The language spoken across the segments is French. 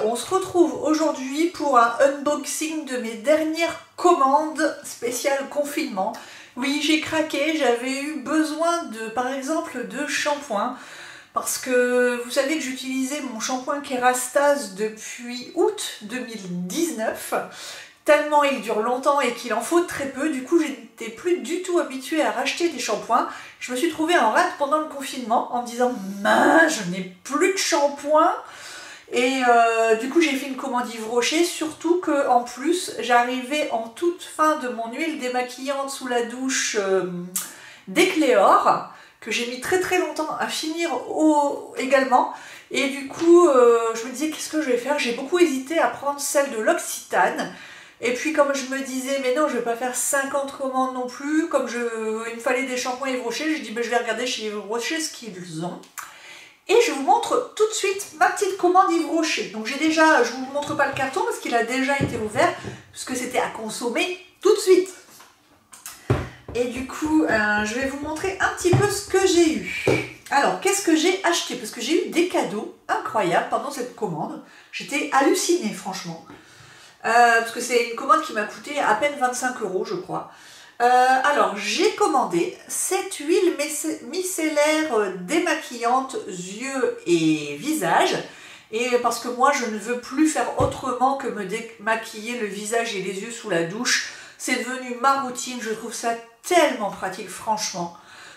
on se retrouve aujourd'hui pour un unboxing de mes dernières commandes spéciales confinement. Oui, j'ai craqué, j'avais eu besoin de, par exemple, de shampoing. Parce que vous savez que j'utilisais mon shampoing Kerastase depuis août 2019. Tellement il dure longtemps et qu'il en faut très peu, du coup j'étais plus du tout habituée à racheter des shampoings. Je me suis trouvée en rate pendant le confinement en me disant mince, je n'ai plus de shampoing. Et du coup j'ai fait une commande Yves Rocher, surtout que en plus j'arrivais en toute fin de mon huile démaquillante sous la douche d'Ecléor, que j'ai mis très longtemps à finir également. Et du coup je me disais qu'est-ce que je vais faire, j'ai beaucoup hésité à prendre celle de l'Occitane. Et puis comme je me disais, mais non, je vais pas faire 50 commandes non plus, comme il me fallait des shampoings Yves Rocher, je dis, ben, je vais regarder chez Yves Rocher ce qu'ils ont. Et je vous montre tout de suite ma petite commande Yves Rocher. Donc j'ai déjà, je vous montre pas le carton parce qu'il a déjà été ouvert, puisque c'était à consommer tout de suite. Et du coup, je vais vous montrer un petit peu ce que j'ai eu. Alors, qu'est-ce que j'ai acheté? Parce que j'ai eu des cadeaux incroyables pendant cette commande. J'étais hallucinée, franchement. Parce que c'est une commande qui m'a coûté à peine 25 €, je crois. Alors, j'ai commandé cette huile micellaire démaquillante yeux et visage. Et parce que moi, je ne veux plus faire autrement que me démaquiller le visage et les yeux sous la douche. C'est devenu ma routine, je trouve ça tellement pratique, franchement,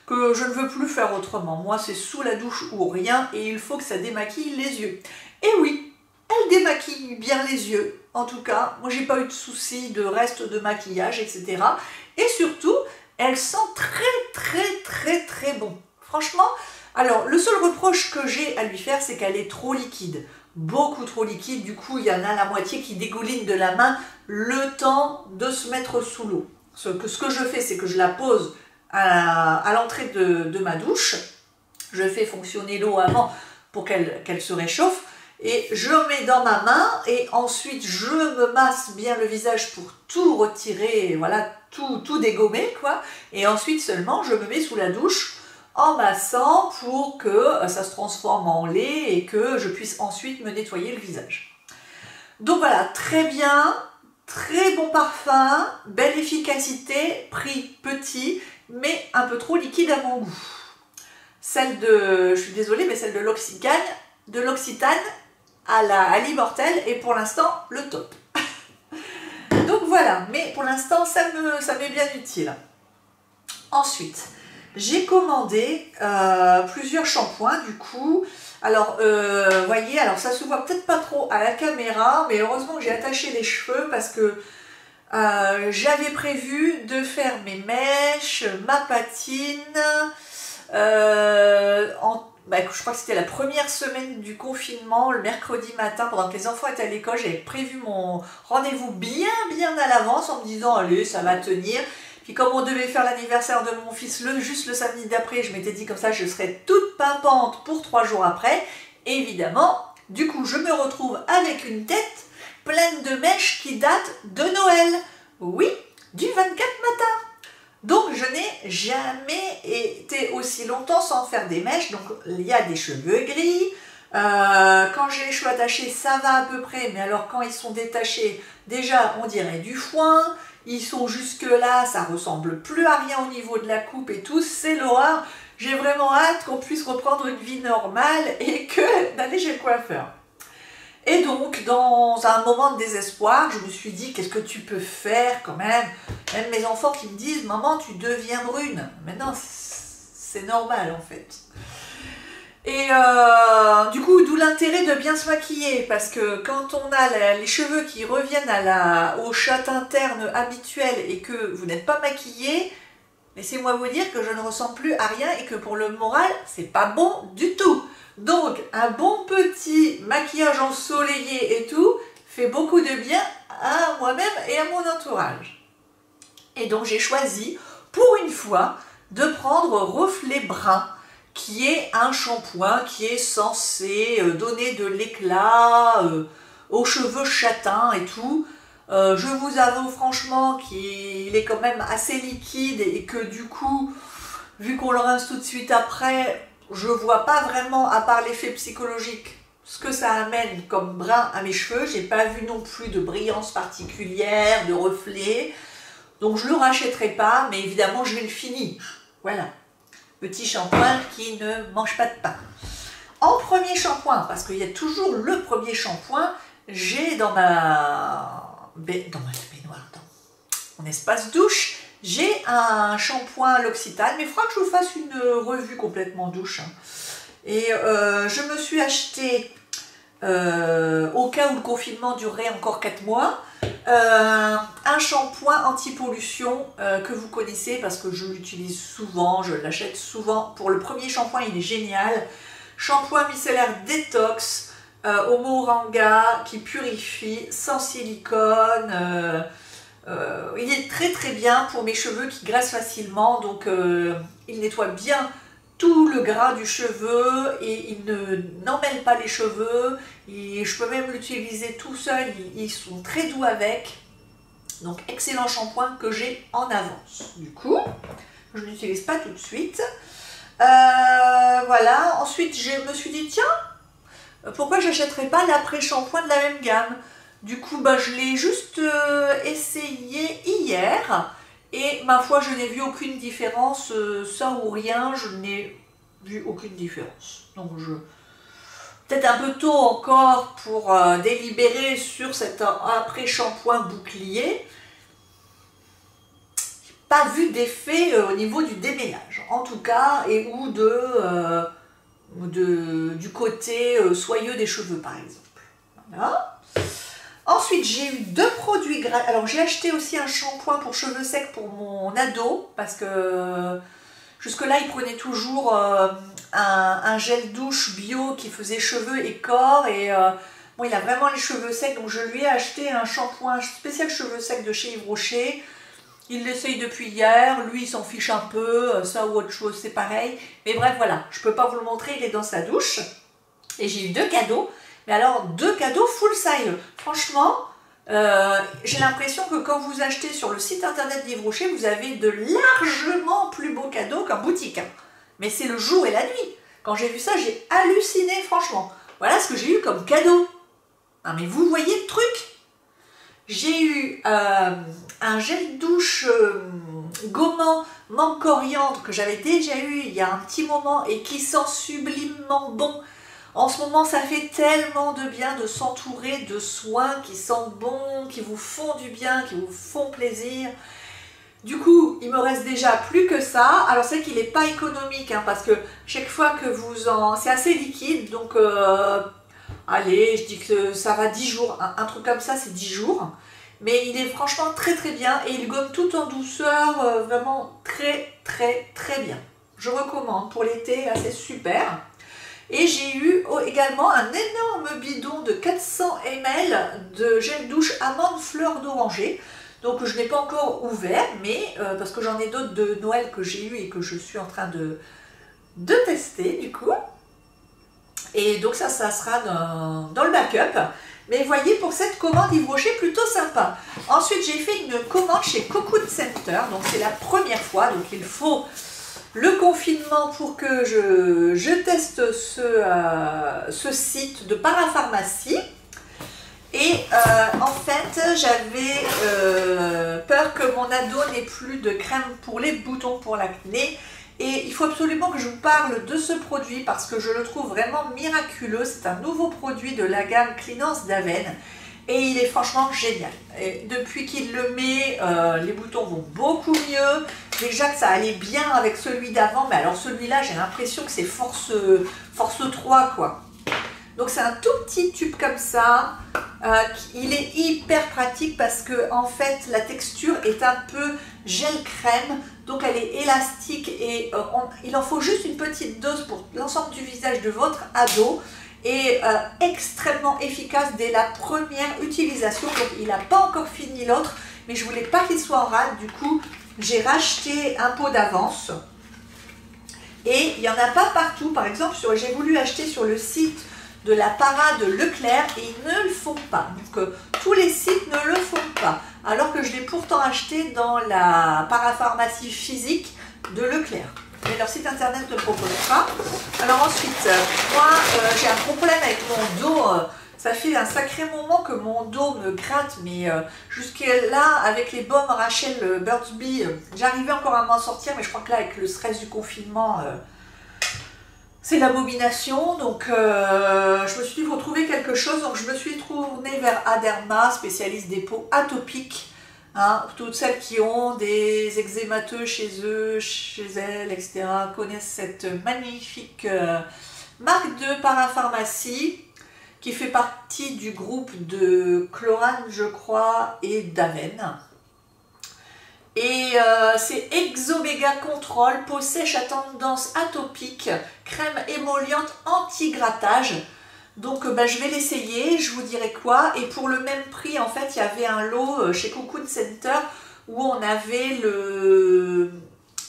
que je ne veux plus faire autrement. Moi, c'est sous la douche ou rien, et il faut que ça démaquille les yeux. Et oui, elle démaquille bien les yeux. En tout cas, moi j'ai pas eu de soucis de reste de maquillage, etc. Et surtout, elle sent très bon. Franchement, alors le seul reproche que j'ai à lui faire, c'est qu'elle est trop liquide. Beaucoup trop liquide, du coup il y en a la moitié qui dégouline de la main le temps de se mettre sous l'eau. Ce que je fais, c'est que je la pose à l'entrée de ma douche. Je fais fonctionner l'eau avant pour qu'elle se réchauffe. Et je mets dans ma main et ensuite je me masse bien le visage pour tout retirer, voilà, tout dégommer, quoi. Et ensuite seulement je me mets sous la douche en massant pour que ça se transforme en lait et que je puisse ensuite me nettoyer le visage. Donc voilà, très bien, très bon parfum, belle efficacité, prix petit, mais un peu trop liquide à mon goût. Celle de, je suis désolée, mais celle de l'Occitane, à l'immortel est pour l'instant le top. Donc voilà, mais pour l'instant ça m'est bien utile. Ensuite, j'ai commandé plusieurs shampoings du coup. Alors, voyez, alors ça se voit peut-être pas trop à la caméra, mais heureusement que j'ai attaché les cheveux parce que j'avais prévu de faire mes mèches, ma patine, je crois que c'était la première semaine du confinement, le mercredi matin, pendant que les enfants étaient à l'école. J'avais prévu mon rendez-vous bien à l'avance en me disant, allez, ça va tenir. Puis comme on devait faire l'anniversaire de mon fils juste le samedi d'après, je m'étais dit comme ça, je serais toute pimpante pour 3 jours après. Évidemment, du coup, je me retrouve avec une tête pleine de mèches qui datent de Noël. Oui, du 24 matin. Donc je n'ai jamais été aussi longtemps sans faire des mèches, donc il y a des cheveux gris, quand j'ai les cheveux attachés ça va à peu près, mais alors quand ils sont détachés, déjà on dirait du foin, ils sont jusque là, ça ressemble plus à rien au niveau de la coupe et tout, c'est l'horreur. J'ai vraiment hâte qu'on puisse reprendre une vie normale et d'aller chez le coiffeur. Et donc, dans un moment de désespoir, je me suis dit, qu'est-ce que tu peux faire quand même? Même mes enfants qui me disent, maman, tu deviens brune. Mais non, c'est normal en fait. Et du coup, d'où l'intérêt de bien se maquiller, parce que quand on a les cheveux qui reviennent au châtain terne habituel et que vous n'êtes pas maquillé, laissez-moi vous dire que je ne ressemble plus à rien et que pour le moral, c'est pas bon du tout. Donc, un bon petit maquillage ensoleillé et tout fait beaucoup de bien à moi-même et à mon entourage. Et donc, j'ai choisi, pour une fois, de prendre Reflet Brun, qui est un shampoing qui est censé donner de l'éclat aux cheveux châtains et tout. Je vous avoue franchement qu'il est quand même assez liquide et que du coup, vu qu'on le rince tout de suite après, je vois pas vraiment, à part l'effet psychologique, ce que ça amène comme brin à mes cheveux. J'ai pas vu non plus de brillance particulière, de reflets. Donc je le rachèterai pas, mais évidemment je vais le finir. Voilà. Petit shampoing qui ne mange pas de pain. En premier shampoing, parce qu'il y a toujours le premier shampoing, j'ai dans ma baignoire, dans mon espace douche, j'ai un shampoing L'Occitane, mais il faudra que je vous fasse une revue complètement douche. Et je me suis acheté, au cas où le confinement durerait encore 4 mois, un shampoing anti-pollution que vous connaissez parce que je l'utilise souvent, je l'achète souvent. Pour le premier shampoing, il est génial. Shampoing micellaire détox au moringa qui purifie, sans silicone. Il est très très bien pour mes cheveux qui graissent facilement, donc il nettoie bien tout le gras du cheveu et il n'emmêle pas les cheveux. Et je peux même l'utiliser tout seul, ils sont très doux avec. Donc excellent shampoing que j'ai en avance. Du coup, je ne l'utilise pas tout de suite. Voilà, ensuite je me suis dit tiens, pourquoi j'achèterais pas l'après-shampoing de la même gamme? Du coup, je l'ai juste essayé hier et ma foi, je n'ai vu aucune différence, ça ou rien, je n'ai vu aucune différence. Donc, peut-être un peu tôt encore pour délibérer sur cet après-shampoing bouclier. Pas vu d'effet au niveau du démêlage, en tout cas, et ou du côté soyeux des cheveux, par exemple. Voilà. Ensuite, j'ai eu 2 produits gratuits. Alors, j'ai acheté aussi un shampoing pour cheveux secs pour mon ado, parce que jusque-là, il prenait toujours un gel douche bio qui faisait cheveux et corps. Et bon, il a vraiment les cheveux secs, donc je lui ai acheté un shampoing spécial cheveux secs de chez Yves Rocher. Il l'essaye depuis hier, lui il s'en fiche un peu, ça ou autre chose, c'est pareil. Mais bref, voilà, je ne peux pas vous le montrer, il est dans sa douche. Et j'ai eu 2 cadeaux. Mais alors, 2 cadeaux full size. Franchement, j'ai l'impression que quand vous achetez sur le site internet d'Yves Rocher, vous avez de largement plus beaux cadeaux qu'en boutique. Hein. Mais c'est le jour et la nuit. Quand j'ai vu ça, j'ai halluciné, franchement. Voilà ce que j'ai eu comme cadeau. Ah, mais vous voyez le truc? J'ai eu un gel douche gommant menthe coriandre que j'avais déjà eu il y a un petit moment et qui sent sublimement bon. En ce moment, ça fait tellement de bien de s'entourer de soins qui sentent bon, qui vous font du bien, qui vous font plaisir. Du coup, il me reste déjà plus que ça. Alors, c'est qu'il n'est pas économique, hein, parce que chaque fois que vous en... C'est assez liquide, donc... allez, je dis que ça va 10 jours. Un truc comme ça, c'est 10 jours. Mais il est franchement très très bien et il gomme tout en douceur, vraiment très très très bien. Je recommande pour l'été, c'est super. Et j'ai eu également un énorme bidon de 400 ml de gel douche amande fleur d'oranger. Donc je n'ai pas encore ouvert, mais parce que j'en ai d'autres de Noël que j'ai eu et que je suis en train de tester du coup. Et donc ça sera dans le backup. Mais voyez, pour cette commande Yves Rocher, plutôt sympa. Ensuite, j'ai fait une commande chez Cocoon Center. Donc c'est la première fois, donc il faut le confinement pour que je teste ce site de parapharmacie. Et en fait, j'avais peur que mon ado n'ait plus de crème pour les boutons pour l'acné. Et il faut absolument que je vous parle de ce produit parce que je le trouve vraiment miraculeux. C'est un nouveau produit de la gamme Cleanance d'Aven. Et il est franchement génial. Et depuis qu'il le met, les boutons vont beaucoup mieux. Déjà que ça allait bien avec celui d'avant, mais alors celui-là, j'ai l'impression que c'est force 3, quoi. Donc c'est un tout petit tube comme ça. Il est hyper pratique parce que en fait, la texture est un peu gel crème. Donc elle est élastique et il en faut juste une petite dose pour l'ensemble du visage de votre ado. Et extrêmement efficace dès la première utilisation. Donc il n'a pas encore fini l'autre, mais je voulais pas qu'il soit en rade. Du coup, j'ai racheté un pot d'avance. Et il n'y en a pas partout. Par exemple, j'ai voulu acheter sur le site de la Para de Leclerc et ils ne le font pas. Donc tous les sites ne le font pas. Alors que je l'ai pourtant acheté dans la parapharmacie physique de Leclerc. mais leur site internet ne propose pas. Alors ensuite, moi j'ai un gros problème avec mon dos. Ça fait un sacré moment que mon dos me gratte, mais jusqu'à là, avec les baumes Rachel Burt's Bees, j'arrivais encore à m'en sortir, mais je crois que là, avec le stress du confinement, c'est l'abomination. Donc je me suis dit, il faut trouver quelque chose. Donc je me suis tournée vers Aderma, spécialiste des peaux atopiques. Hein, toutes celles qui ont des eczémateux chez eux, chez elles, etc., connaissent cette magnifique marque de parapharmacie qui fait partie du groupe de Chlorane, je crois, et d'Aven. Et c'est Exomega Control, peau sèche à tendance atopique, crème émolliente anti-grattage. Donc je vais l'essayer, je vous dirai quoi. Et pour le même prix, en fait, il y avait un lot chez Cocoon Center où on avait le...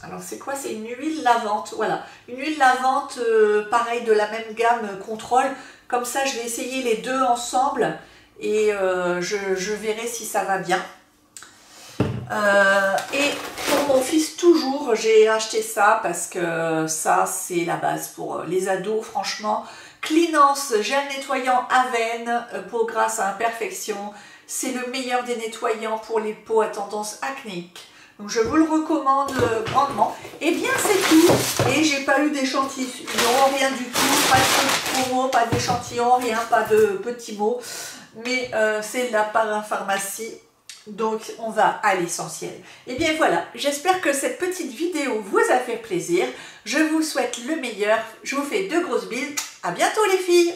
Alors c'est quoi? C'est une huile lavante, voilà. Une huile lavante, pareil, de la même gamme Control. Comme ça, je vais essayer les deux ensemble et je verrai si ça va bien. Et pour mon fils, toujours, j'ai acheté ça parce que ça, c'est la base pour les ados, franchement. Cleanance, gel nettoyant Aven, peau grasse à imperfection. C'est le meilleur des nettoyants pour les peaux à tendance acnéique. Donc je vous le recommande grandement. Et bien c'est tout. Et j'ai pas eu d'échantillon, rien du tout. Pas de promo, pas d'échantillon, rien, pas de petits mots. Mais c'est la parapharmacie. Donc on va à l'essentiel. Et bien voilà, j'espère que cette petite vidéo vous a fait plaisir. Je vous souhaite le meilleur. Je vous fais de grosses bises. À bientôt les filles!